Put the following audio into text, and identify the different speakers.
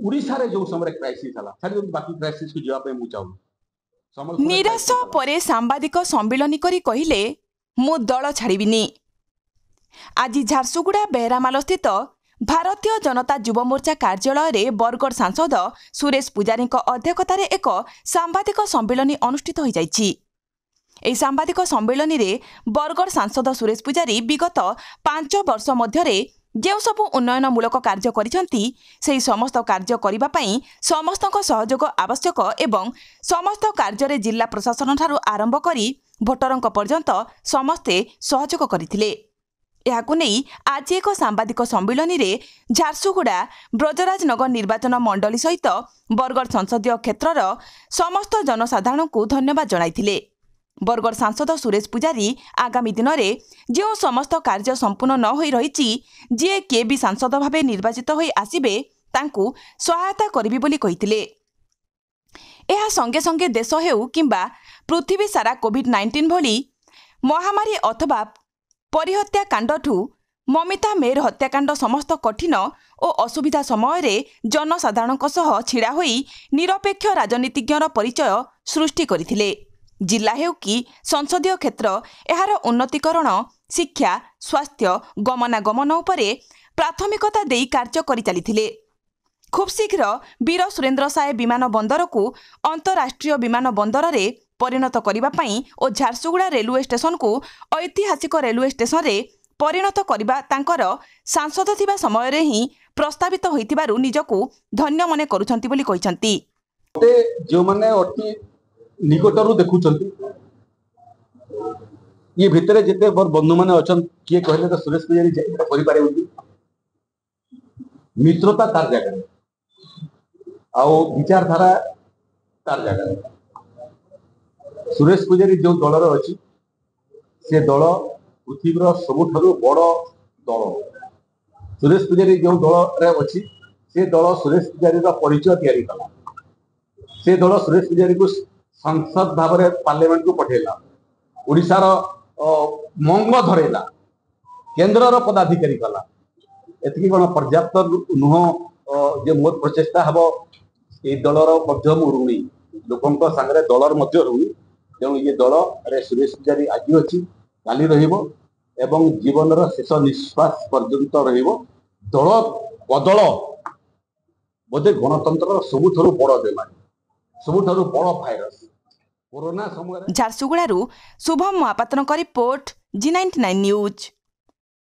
Speaker 1: उड़ीसा रे जो समय क्राइसिस हला छाड़ी बाकी क्राइसिस को जवाब मु चाहूँ
Speaker 2: निराश परे सांबादिक सम्मिलन करी कहिले मु दल छाड़िबिनी। आज झारसुगुड़ा बेहरामाल स्थित भारतीय जनता युव मोर्चा कार्यालय बरगढ़ सांसद सुरेश पुजारी अध्यक्षतार एक सांबादिक सम्मिलन अनुष्ठित हो जाइछि। एही सांबादिक सम्मिलन में बरगढ़ सांसद सुरेश पुजारी विगत 5 वर्ष मध्य जो सबु उन्नयनमूलक कार्य करिसेंती सेही समस्त कार्य करिबा पई समस्तक सहयोग आवश्यक एवं समस्त कार्य जिला प्रशासन ठारू आरंभ करी भोटरंक पर्यंत समस्ते सहयोग करथिले। एहाकु नेई आज एक सांबादिक सम्मिलन में झारसुगुड़ा ब्रजराजनगर निर्वाचन मंडली सहित बरगढ़ संसदीय क्षेत्रर समस्त जनसाधारण को धन्यवाद जणाइथिले। बरगढ़ सांसद सुरेश पुजारी आगामी दिन में जो समस्त कार्य संपूर्ण न हो रही जी किए भी सांसद भाव निर्वाचित हो आसबे तांकू सहायता करिबी बोली कहिथिले। एहा संगे संगे देश हेउ किंबा पृथ्वी सारा कोविड-19 भली महामारी अथवा परिहत्या कांडठू ममिता मेयर हत्याकांड समस्त कठिन और असुविधा समय जनसाधारण छिड़ा होई निरपेक्ष राजनीतिज्ञर परिचय सृष्टि करथिले। जिला हेउ कि संसदीय क्षेत्र एहार उन्नतीकरण शिक्षा स्वास्थ्य गमनागमन उपरे प्राथमिकता देई कार्य करि चलिथिले। खूब शीघ्र वीर सुरेंद्र साय विमान बंदर को अंतरराष्ट्रीय विमान बंदर रे परिणत करिबा पई और झारसुगुड़ा रेलवे स्टेशन को ऐतिहासिक रेलवे स्टेशन रे परिणत करिबा तांकर सांसद थिबा समय रे ही प्रस्तावित होइतिबारु निजको धन्य मने करूछंती बोली कहिसंती।
Speaker 1: जो माने अति निकटरू देखुचंती ये भितरे जिते मोर बंधु माने अछन किए कहले तो सुरेश पुजारी करि पारे उंदी मित्रता तार जगह आउ विचारधारा तार जगह सुरेश पुजारी जो दलर अच्छी से दल पृथ्वीर सबुठारु बड़ दल सुरेश पुजारी जो दल अच्छी से दल सुरेश पुजारी परिचय तैयारी कला से दल सुरेश पुजारी को संसद भाव में पार्लियामेंट को पठेला ओडिशार मंग धरेला केन्द्र पदाधिकारी कला एति कौन पर्याप्त नुह जे मोर प्रचेषा हम ये दलर ऋणी लोक सागर दलर ऋणी तेणु ये दल रे सुरेश पुजारी आज अच्छी काली एवं जीवन शेष निश्वास पर्यंत दल बदल बोधे गणतंत्र सबुठारु बड़ बेमारी सबुठारु बड़ भाइरस कोरोना समय।
Speaker 2: झारसुगुड़ारू शुभम महापात्रଙ୍କ रिपोर्ट G99 न्यूज।